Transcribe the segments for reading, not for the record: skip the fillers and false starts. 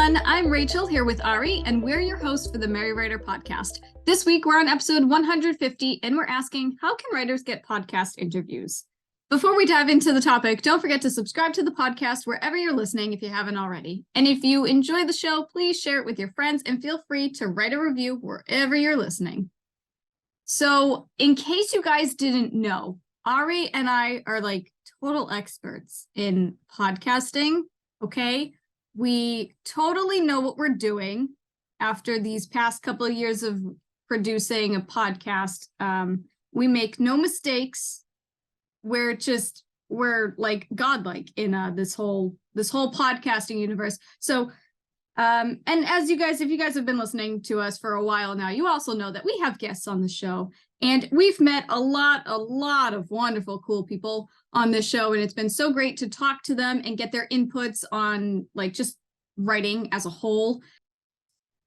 everyone. I'm Rachel here with Ari, and we're your hosts for the Merry Writer podcast. This week, we're on episode 150, and we're asking, how can writers get podcast interviews? Before we dive into the topic, don't forget to subscribe to the podcast wherever you're listening if you haven't already. And if you enjoy the show, please share it with your friends and feel free to write a review wherever you're listening. So, in case you guys didn't know, Ari and I are like total experts in podcasting, okay? We totally know what we're doing after these past couple of years of producing a podcast. We make no mistakes. We're like godlike in this whole podcasting universe. So, and as if you guys have been listening to us for a while now, you also know that we have guests on the show, and we've met a lot of wonderful, cool people on this show, and it's been so great to talk to them and get their inputs on like just writing as a whole.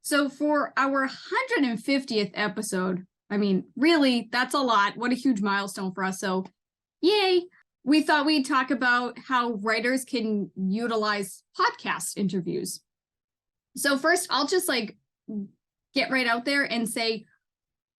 So for our 150th episode, I mean, really, that's a lot. What a huge milestone for us. So yay. We thought we'd talk about how writers can utilize podcast interviews. So first, I'll just like get right out there and say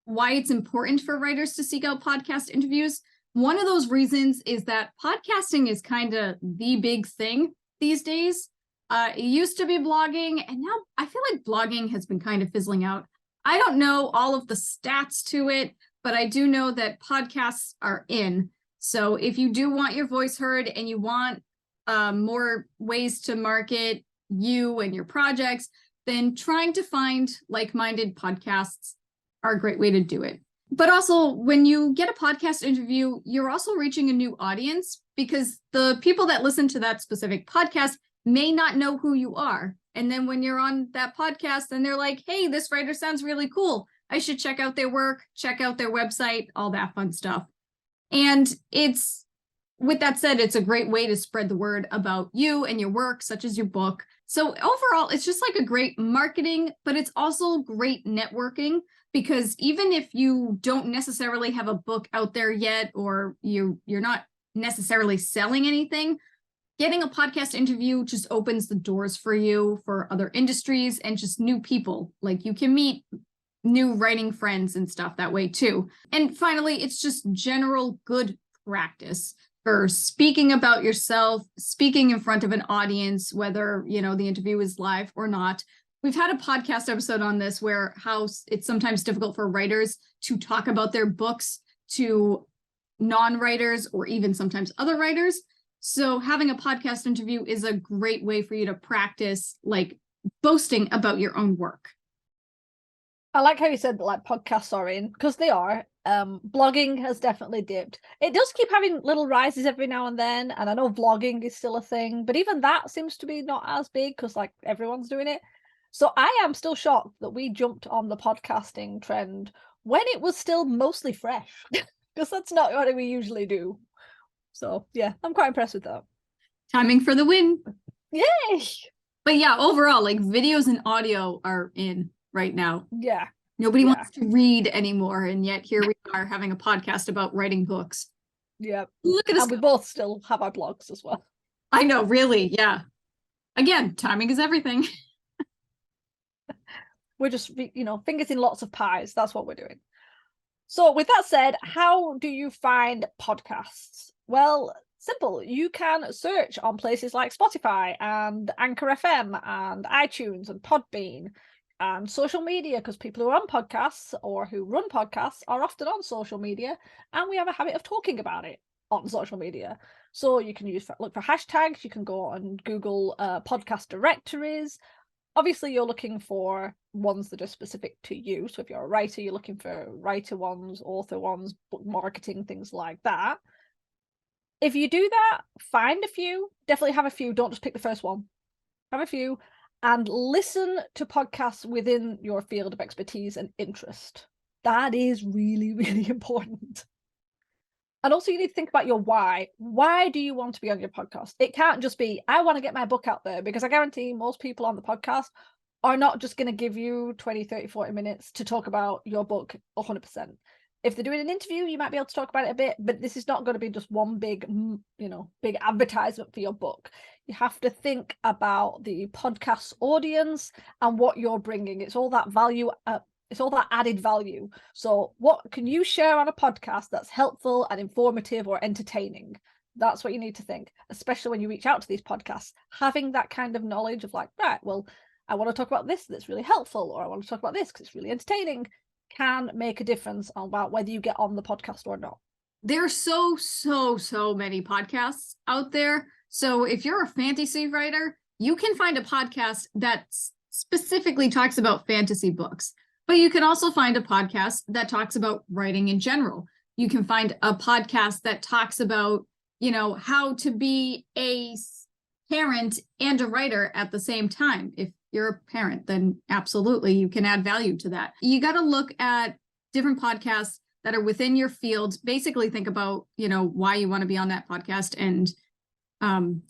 why it's important for writers to seek out podcast interviews. One of those reasons is that podcasting is kind of the big thing these days. It used to be blogging, and now I feel like blogging has been kind of fizzling out. I don't know all of the stats to it, but I do know that podcasts are in. So if you do want your voice heard and you want more ways to market you and your projects, then trying to find like-minded podcasts are a great way to do it. But also, when you get a podcast interview, you're also reaching a new audience, because the people that listen to that specific podcast may not know who you are. And then when you're on that podcast and they're like, hey, this writer sounds really cool, I should check out their work, check out their website, all that fun stuff. And with that said, it's a great way to spread the word about you and your work, such as your book. So overall, it's just like a great marketing, but it's also great networking, because even if you don't necessarily have a book out there yet, or you're not necessarily selling anything, getting a podcast interview just opens the doors for you for other industries and just new people. Like, you can meet new writing friends and stuff that way too. And finally, it's just general good practice for speaking about yourself, speaking in front of an audience, whether, the interview is live or not. We've had a podcast episode on this where how it's sometimes difficult for writers to talk about their books to non-writers or even sometimes other writers. So having a podcast interview is a great way for you to practice like boasting about your own work. I like how you said like podcasts are in, because they are. Blogging has definitely dipped. It does keep having little rises every now and then, and I know vlogging is still a thing, but even that seems to be not as big because like everyone's doing it. So I am still shocked that we jumped on the podcasting trend when it was still mostly fresh, because that's not what we usually do. So yeah, I'm quite impressed with that. Timing for the win. Yay! But yeah, overall, like videos and audio are in right now. Yeah. Nobody wants to read anymore, and yet here we are having a podcast about writing books. Yeah. Look at us. And we both still have our blogs as well. I know, really, yeah. Again, timing is everything. We're just, fingers in lots of pies. That's what we're doing. So with that said, how do you find podcasts? Well, simple. You can search on places like Spotify and Anchor FM and iTunes and Podbean and social media, because people who are on podcasts or who run podcasts are often on social media, and we have a habit of talking about it on social media. So you can look for hashtags. You can go and Google podcast directories. Obviously, you're looking for ones that are specific to you. So if you're a writer, you're looking for writer ones, author ones, book marketing, things like that. If you do that, find a few. Definitely have a few. Don't just pick the first one. Have a few and listen to podcasts within your field of expertise and interest. That is really, really important. And also you need to think about your why. Why do you want to be on your podcast? It can't just be, I want to get my book out there, because I guarantee most people on the podcast are not just going to give you 20, 30, 40 minutes to talk about your book 100%. If they're doing an interview, you might be able to talk about it a bit, but this is not going to be just one big, big advertisement for your book. You have to think about the podcast audience and what you're bringing. It's all that value. It's all that added value. So what can you share on a podcast that's helpful and informative or entertaining? That's what you need to think, especially when you reach out to these podcasts. Having that kind of knowledge of like, right, well, I want to talk about this that's really helpful, or I want to talk about this because it's really entertaining, can make a difference about whether you get on the podcast or not. There are so many podcasts out there. So if you're a fantasy writer, you can find a podcast that specifically talks about fantasy books. But you can also find a podcast that talks about writing in general. You can find a podcast that talks about, how to be a parent and a writer at the same time. If you're a parent, then absolutely you can add value to that. You got to look at different podcasts that are within your field. Basically think about, why you want to be on that podcast and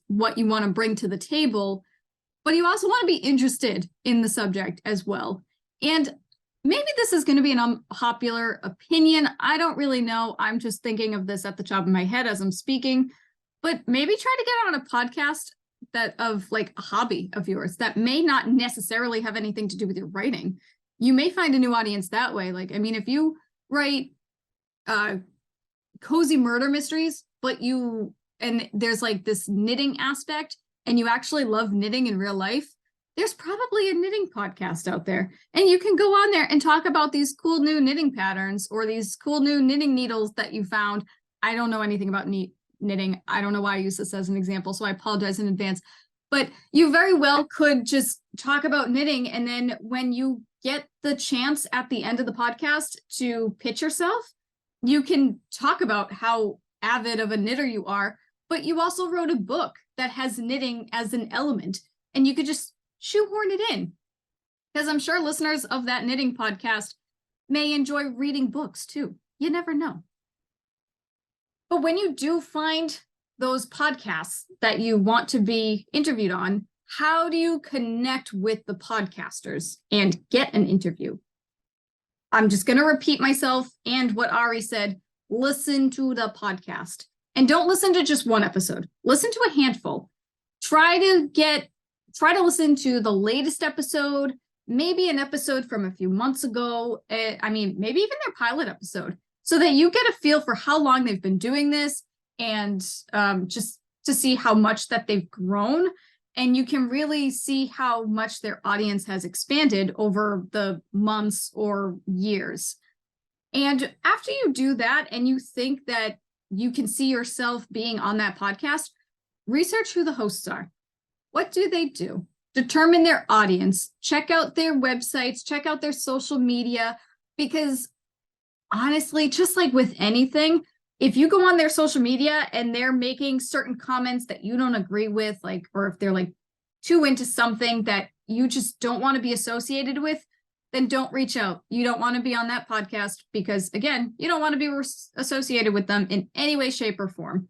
what you want to bring to the table. But you also want to be interested in the subject as well. And maybe this is going to be an unpopular opinion. I don't really know. I'm just thinking of this at the top of my head as I'm speaking. But maybe try to get on a podcast that of like a hobby of yours that may not necessarily have anything to do with your writing. You may find a new audience that way. Like, I mean, if you write cozy murder mysteries, and there's like this knitting aspect, and you actually love knitting in real life, there's probably a knitting podcast out there. And you can go on there and talk about these cool new knitting patterns or these cool new knitting needles that you found. I don't know anything about knitting. I don't know why I use this as an example, so I apologize in advance. But you very well could just talk about knitting, and then when you get the chance at the end of the podcast to pitch yourself, you can talk about how avid of a knitter you are, but you also wrote a book that has knitting as an element, and you could just shoehorn it in. Because I'm sure listeners of that knitting podcast may enjoy reading books too. You never know. But when you do find those podcasts that you want to be interviewed on, how do you connect with the podcasters and get an interview? I'm just going to repeat myself and what Ari said. Listen to the podcast. And don't listen to just one episode. Listen to a handful. Try to listen to the latest episode, maybe an episode from a few months ago. Maybe even their pilot episode, so that you get a feel for how long they've been doing this, and just to see how much that they've grown. And you can really see how much their audience has expanded over the months or years. And after you do that, and you think that you can see yourself being on that podcast, research who the hosts are. What do they do? Determine their audience, check out their websites, check out their social media, because honestly, just like with anything, if you go on their social media and they're making certain comments that you don't agree with, or if they're like too into something that you just don't want to be associated with, then don't reach out. You don't want to be on that podcast because, again, you don't want to be associated with them in any way, shape, or form.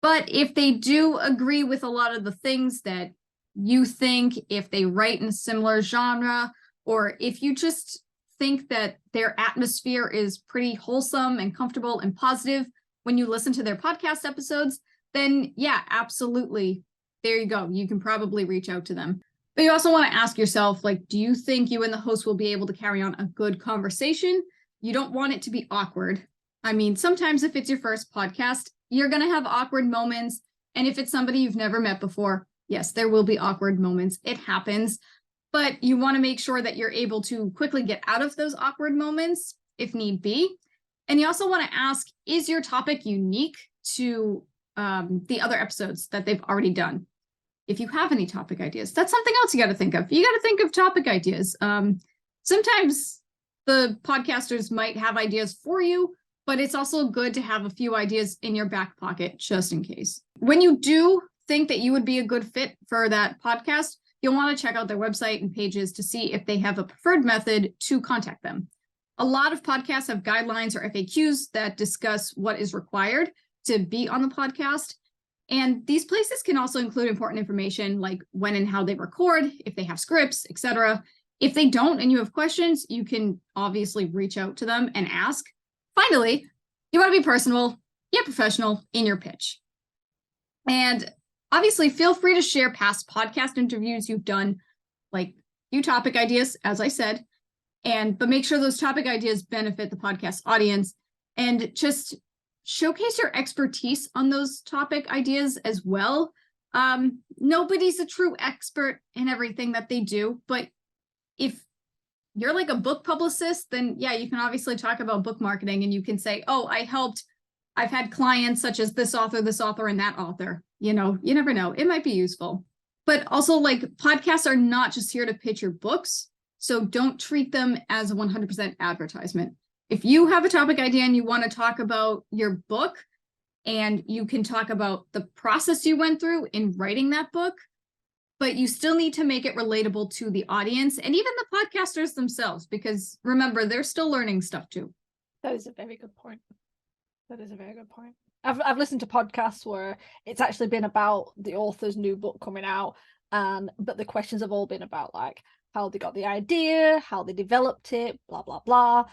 But if they do agree with a lot of the things that you think, if they write in a similar genre, or if you just think that their atmosphere is pretty wholesome and comfortable and positive when you listen to their podcast episodes, then yeah, absolutely. There you go. You can probably reach out to them. But you also want to ask yourself, do you think you and the host will be able to carry on a good conversation? You don't want it to be awkward. I mean, sometimes if it's your first podcast, you're going to have awkward moments. And if it's somebody you've never met before, yes, there will be awkward moments. It happens. But you want to make sure that you're able to quickly get out of those awkward moments if need be. And you also want to ask, is your topic unique to the other episodes that they've already done? If you have any topic ideas, that's something else you got to think of. You got to think of topic ideas. Sometimes the podcasters might have ideas for you, but it's also good to have a few ideas in your back pocket just in case. When you do think that you would be a good fit for that podcast, you'll want to check out their website and pages to see if they have a preferred method to contact them. A lot of podcasts have guidelines or FAQs that discuss what is required to be on the podcast. And these places can also include important information like when and how they record, if they have scripts, etc. If they don't and you have questions, you can obviously reach out to them and ask. Finally, you want to be personal yet professional in your pitch. And obviously, feel free to share past podcast interviews you've done, like few topic ideas, as I said, but make sure those topic ideas benefit the podcast audience, and just showcase your expertise on those topic ideas as well. Nobody's a true expert in everything that they do, but if you're like a book publicist, then yeah, you can obviously talk about book marketing, and you can say, oh, I've had clients such as this author, and that author. You never know. It might be useful. But also, like, podcasts are not just here to pitch your books, so don't treat them as a 100% advertisement. If you have a topic idea and you want to talk about your book, and you can talk about the process you went through in writing that book, but you still need to make it relatable to the audience and even the podcasters themselves, because remember, they're still learning stuff too. That is a very good point. I've listened to podcasts where it's actually been about the author's new book coming out, but the questions have all been about like how they got the idea, how they developed it, blah blah blah.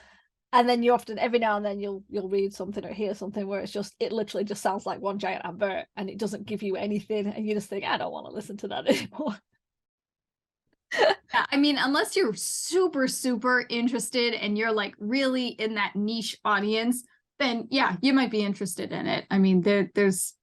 And then you often, every now and then, you'll read something or hear something where it literally just sounds like one giant advert, and it doesn't give you anything, and you just think, I don't want to listen to that anymore. Yeah, I mean, unless you're super, super interested and you're like really in that niche audience, then yeah, you might be interested in it. I mean, there's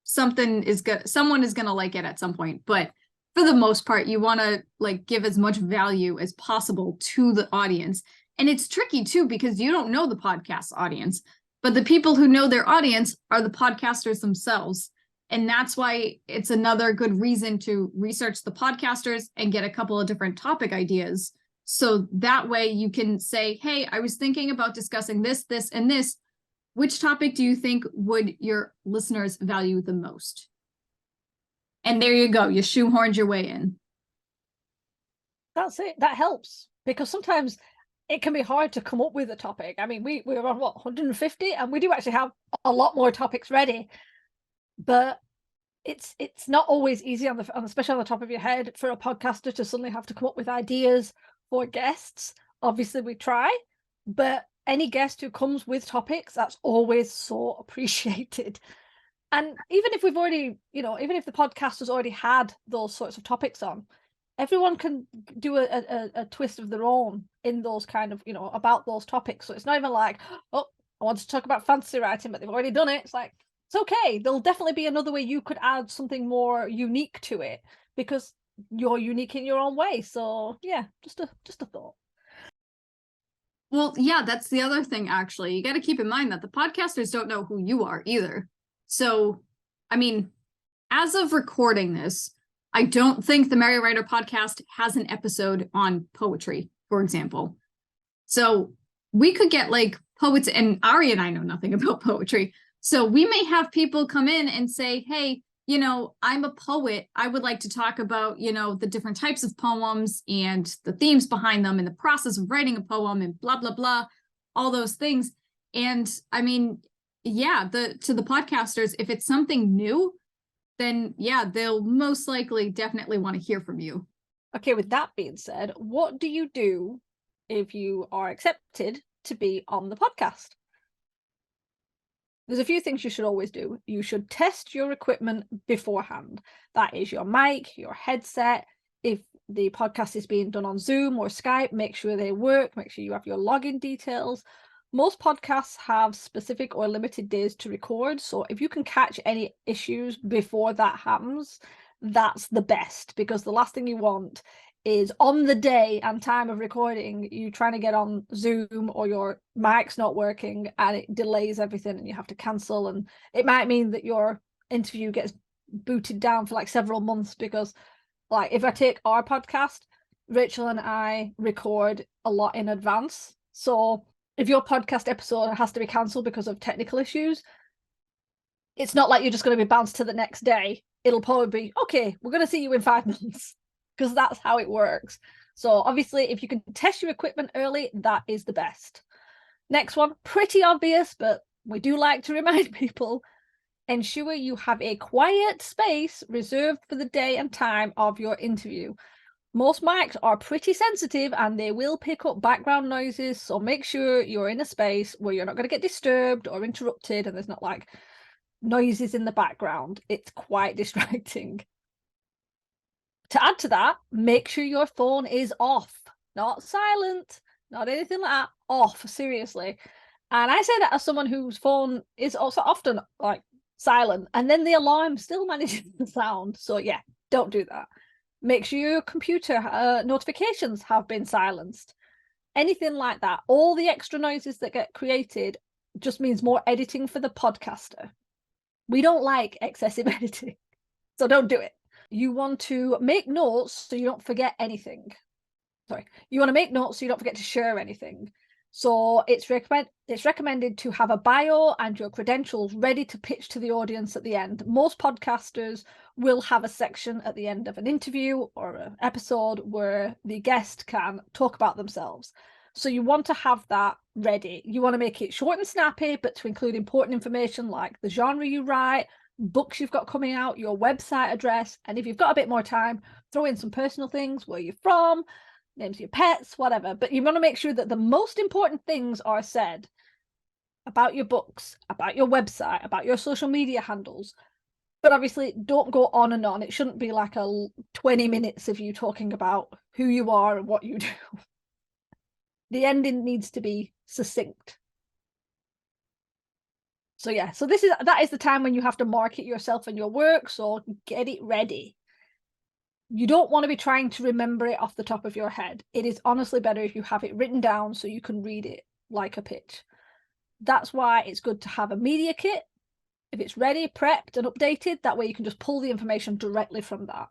someone is gonna like it at some point, but for the most part, you want to like give as much value as possible to the audience. And it's tricky too, because you don't know the podcast audience, but the people who know their audience are the podcasters themselves. And that's why it's another good reason to research the podcasters and get a couple of different topic ideas. So that way you can say, hey, I was thinking about discussing this, this, and this. Which topic do you think would your listeners value the most? And there you go. You shoehorned your way in. That's it. That helps, because sometimes it can be hard to come up with a topic. I mean, we're on 150, and we do actually have a lot more topics ready, but it's not always easy especially on the top of your head for a podcaster to suddenly have to come up with ideas for guests. Obviously, we try, but any guest who comes with topics, that's always so appreciated. And even if we've already, even if the podcast has already had those sorts of topics on, everyone can do a twist of their own in those kind of, about those topics. So it's not even like, oh, I want to talk about fantasy writing, but they've already done it. It's like, it's okay. There'll definitely be another way you could add something more unique to it, because you're unique in your own way. So yeah, just a thought. Well, yeah, that's the other thing, actually. You got to keep in mind that the podcasters don't know who you are either. So, I mean, as of recording this, I don't think the Merry Writer podcast has an episode on poetry, for example. So we could get like poets, and Ari and I know nothing about poetry. So we may have people come in and say, hey, I'm a poet. I would like to talk about, the different types of poems and the themes behind them and the process of writing a poem and blah, blah, blah, all those things. And I mean, yeah, to the podcasters, if it's something new, then yeah, they'll most likely definitely want to hear from you. Okay, with that being said, what do you do if you are accepted to be on the podcast? There's a few things you should always do. You should test your equipment beforehand. That is your mic, your headset. If the podcast is being done on Zoom or Skype, make sure they work. Make sure you have your login details. Most podcasts have specific or limited days to record. So if you can catch any issues before that happens, that's the best, because the last thing you want is on the day and time of recording, you trying to get on Zoom or your mic's not working and it delays everything and you have to cancel. And it might mean that your interview gets booted down for like several months, because like if I take our podcast, Rachel and I record a lot in advance. So if your podcast episode has to be cancelled because of technical issues, it's not like you're just going to be bounced to the next day. It'll probably be, okay, we're going to see you in 5 months, because that's how it works. So obviously, if you can test your equipment early, that is the best. Next one, pretty obvious, but we do like to remind people, ensure you have a quiet space reserved for the day and time of your interview. Most mics are pretty sensitive and they will pick up background noises, so make sure you're in a space where you're not going to get disturbed or interrupted and there's not like noises in the background. It's quite distracting. To add to that, make sure your phone is off, not silent, not anything like that, off, seriously. And I say that as someone whose phone is also often like silent, and then the alarm still manages to sound. So yeah, don't do that. Make sure your computer notifications have been silenced. Anything like that. All the extra noises that get created just means more editing for the podcaster. We don't like excessive editing, so don't do it. You want to make notes so you don't forget anything. Sorry, you want to make notes so you don't forget to share anything. So it's recommended to have a bio and your credentials ready to pitch to the audience at the end. Most podcasters will have a section at the end of an interview or an episode where the guest can talk about themselves. So you want to have that ready. You want to make it short and snappy, but to include important information like the genre you write, books you've got coming out, your website address, and if you've got a bit more time, throw in some personal things, where you're from, names of your pets, whatever. But you want to make sure that the most important things are said about your books, about your website, about your social media handles. But obviously, don't go on and on. It shouldn't be like 20 minutes of you talking about who you are and what you do. The ending needs to be succinct. So yeah, so that is the time when you have to market yourself and your work, so get it ready. You don't want to be trying to remember it off the top of your head. It is honestly better if you have it written down so you can read it like a pitch. That's why it's good to have a media kit. If it's ready, prepped and updated, that way you can just pull the information directly from that.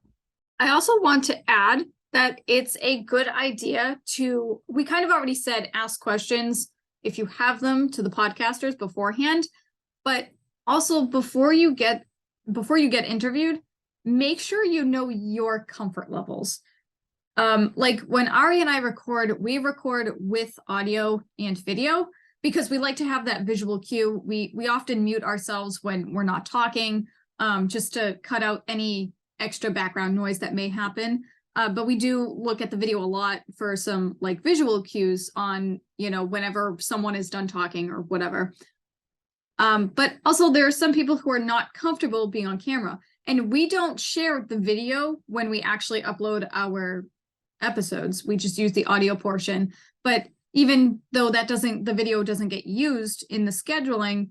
I also want to add that it's a good idea to, we kind of already said, ask questions if you have them to the podcasters beforehand, but also before you get interviewed, make sure you know your comfort levels. Like when Ari and I record, we record with audio and video because we like to have that visual cue. We often mute ourselves when we're not talking, just to cut out any extra background noise that may happen. But we do look at the video a lot for some like visual cues on, whenever someone is done talking or whatever. But also there are some people who are not comfortable being on camera. And we don't share the video when we actually upload our episodes. We just use the audio portion. But even though the video doesn't get used in the scheduling,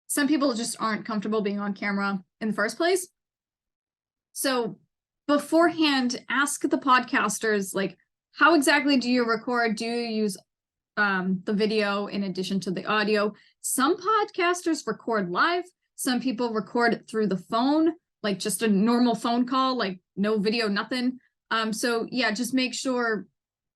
some people just aren't comfortable being on camera in the first place. So beforehand, ask the podcasters, like, how exactly do you record? Do you use the video in addition to the audio? Some podcasters record live. Some people record through the phone, like just a normal phone call, like no video, nothing. So yeah, just make sure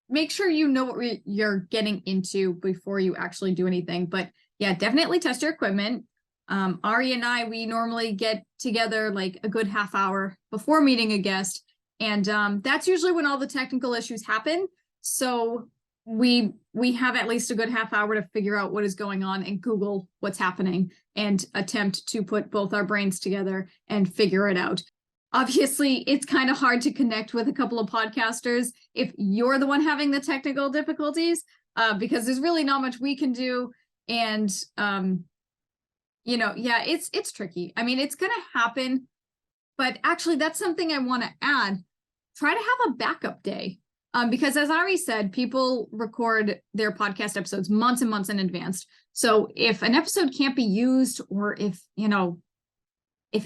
you know what you're getting into before you actually do anything. But yeah, definitely test your equipment. Ari and I, we normally get together like a good half hour before meeting a guest. And that's usually when all the technical issues happen. So we have at least a good half hour to figure out what is going on and Google what's happening and attempt to put both our brains together and figure it out. Obviously, it's kind of hard to connect with a couple of podcasters if you're the one having the technical difficulties, because there's really not much we can do. And, yeah, it's tricky. I mean, it's going to happen. But actually, that's something I want to add. Try to have a backup day. Because as Ari said, people record their podcast episodes months and months in advance. So if an episode can't be used, or if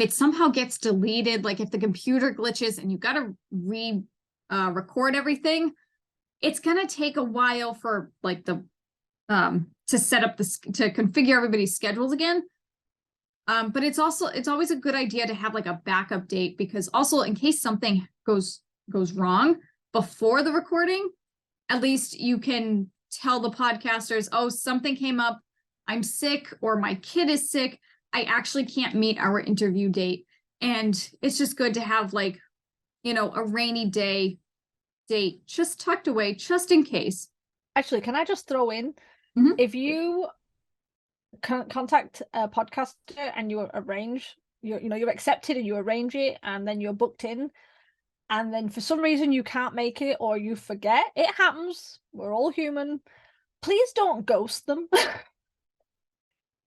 it somehow gets deleted, like if the computer glitches and you got to record everything, it's going to take a while for like to set up to configure everybody's schedules again. But it's always a good idea to have like a backup date, because also in case something goes wrong before the recording, at least you can tell the podcasters, oh, something came up, I'm sick, or my kid is sick, I actually can't meet our interview date. And it's just good to have like, a rainy day date just tucked away, just in case. Actually, can I just throw in, if you contact a podcaster and you arrange, you're accepted and you arrange it and then you're booked in, and then for some reason you can't make it or you forget. It happens. We're all human. Please don't ghost them.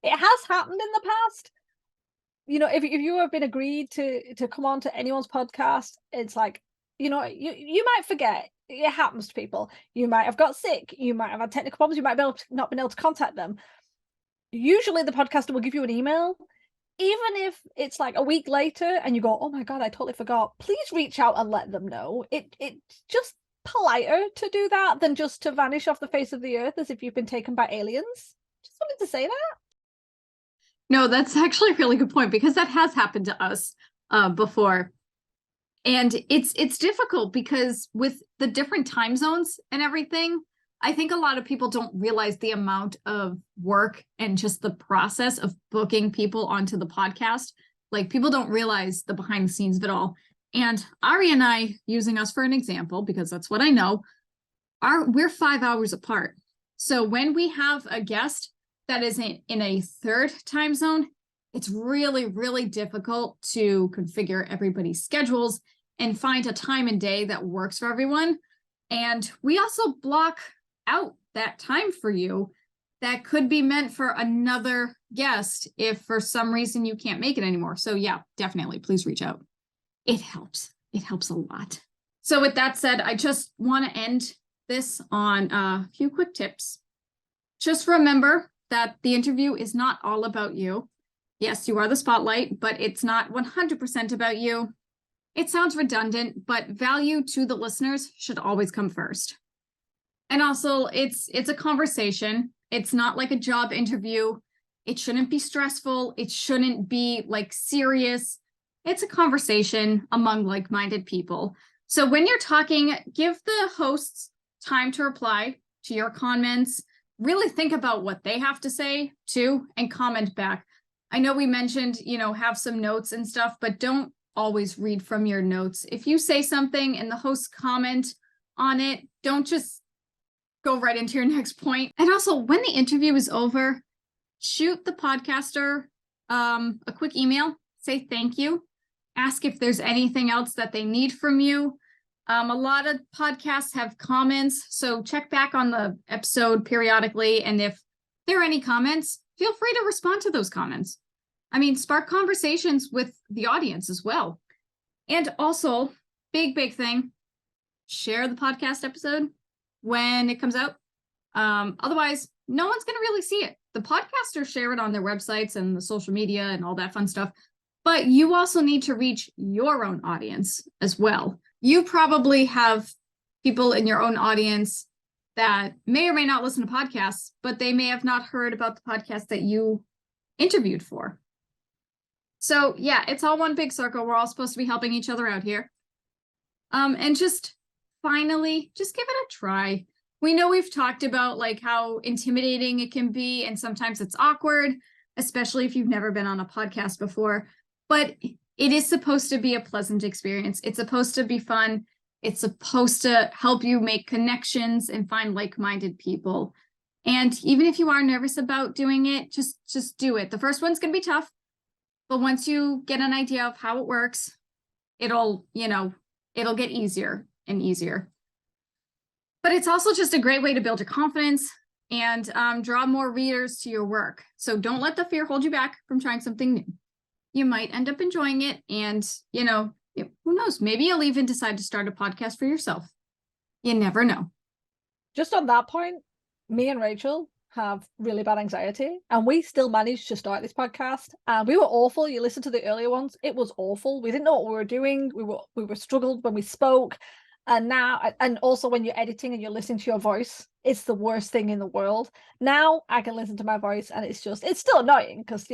It has happened in the past. You know, if you have been agreed to come on to anyone's podcast, it's like, you know, you might forget. It happens to people. You might have got sick. You might have had technical problems. You might have not been able to contact them. Usually the podcaster will give you an email. Even if it's like a week later and you go, oh my God, I totally forgot. Please reach out and let them know. It's just politer to do that than just to vanish off the face of the earth as if you've been taken by aliens. Just wanted to say that. No, that's actually a really good point, because that has happened to us before. And it's difficult because with the different time zones and everything, I think a lot of people don't realize the amount of work and just the process of booking people onto the podcast. Like, people don't realize the behind the scenes of it all. And Ari and I, using us for an example, because that's what I know, we're 5 hours apart. So when we have a guest that is in a third time zone, it's really, really difficult to configure everybody's schedules and find a time and day that works for everyone. And we also block out that time for you that could be meant for another guest if for some reason you can't make it anymore. So yeah, definitely, please reach out. It helps. It helps a lot. So with that said, I just want to end this on a few quick tips. Just remember that the interview is not all about you. Yes, you are the spotlight, but it's not 100% about you. It sounds redundant, but value to the listeners should always come first. And also, it's a conversation. It's not like a job interview. It shouldn't be stressful. It shouldn't be like serious. It's a conversation among like-minded people. So when you're talking, give the hosts time to reply to your comments. Really think about what they have to say too, and comment back. I know we mentioned, you know, have some notes and stuff, but don't always read from your notes. If you say something and the hosts comment on it, don't just go right into your next point. And also, when the interview is over, shoot the podcaster a quick email, say thank you, ask if there's anything else that they need from you. A lot of podcasts have comments, so check back on the episode periodically, and if there are any comments, feel free to respond to those comments. I mean, spark conversations with the audience as well. And also, big thing, share the podcast episode when it comes out. Otherwise, no one's going to really see it. The podcasters share it on their websites and the social media and all that fun stuff. But you also need to reach your own audience as well. You probably have people in your own audience that may or may not listen to podcasts, but they may have not heard about the podcast that you interviewed for. So yeah, it's all one big circle. We're all supposed to be helping each other out here. And just finally, just give it a try. We know we've talked about like how intimidating it can be, and sometimes it's awkward, especially if you've never been on a podcast before, but it is supposed to be a pleasant experience. It's supposed to be fun. It's supposed to help you make connections and find like-minded people. And even if you are nervous about doing it, just do it. The first one's going to be tough, but once you get an idea of how it works, it'll get easier and easier. But it's also just a great way to build your confidence and draw more readers to your work. So don't let the fear hold you back from trying something new. You might end up enjoying it, and, who knows, maybe you'll even decide to start a podcast for yourself. You never know. Just on that point, me and Rachel have really bad anxiety, and we still managed to start this podcast. And we were awful. You listen to the earlier ones, it was awful. We didn't know what we were doing. We were struggled when we spoke. And now, and also when you're editing and you're listening to your voice, it's the worst thing in the world. Now I can listen to my voice and it's still annoying because,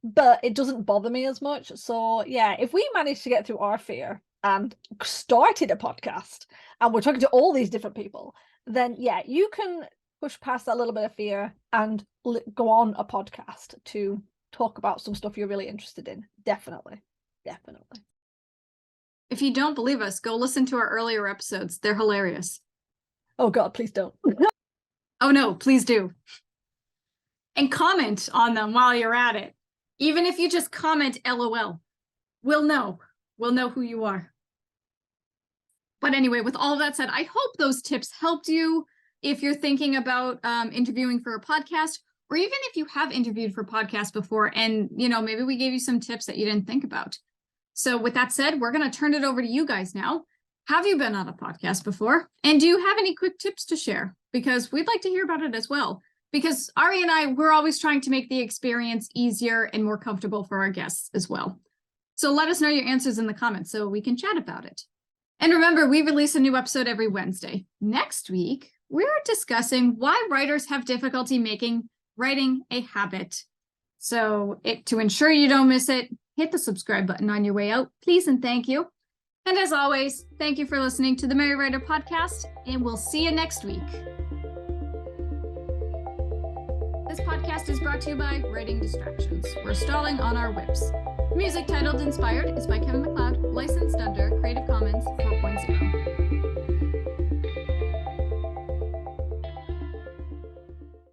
but it doesn't bother me as much. So yeah, if we manage to get through our fear and started a podcast and we're talking to all these different people, then yeah, you can push past that little bit of fear and go on a podcast to talk about some stuff you're really interested in. Definitely. If you don't believe us, go listen to our earlier episodes. They're hilarious. Oh God, please don't. Oh no, please do. And comment on them while you're at it. Even if you just comment LOL, we'll know who you are. But anyway, with all of that said, I hope those tips helped you if you're thinking about interviewing for a podcast, or even if you have interviewed for podcasts before and, maybe we gave you some tips that you didn't think about. So with that said, we're going to turn it over to you guys now. Have you been on a podcast before? And do you have any quick tips to share? Because we'd like to hear about it as well. Because Ari and I, we're always trying to make the experience easier and more comfortable for our guests as well. So let us know your answers in the comments so we can chat about it. And remember, we release a new episode every Wednesday. Next week, we're discussing why writers have difficulty making writing a habit. So to ensure you don't miss it, hit the subscribe button on your way out, please and thank you. And as always, thank you for listening to the Merry Writer Podcast, and we'll see you next week. This podcast is brought to you by Writing Distractions. We're stalling on our whips. Music titled Inspired is by Kevin MacLeod, licensed under Creative Commons 4.0.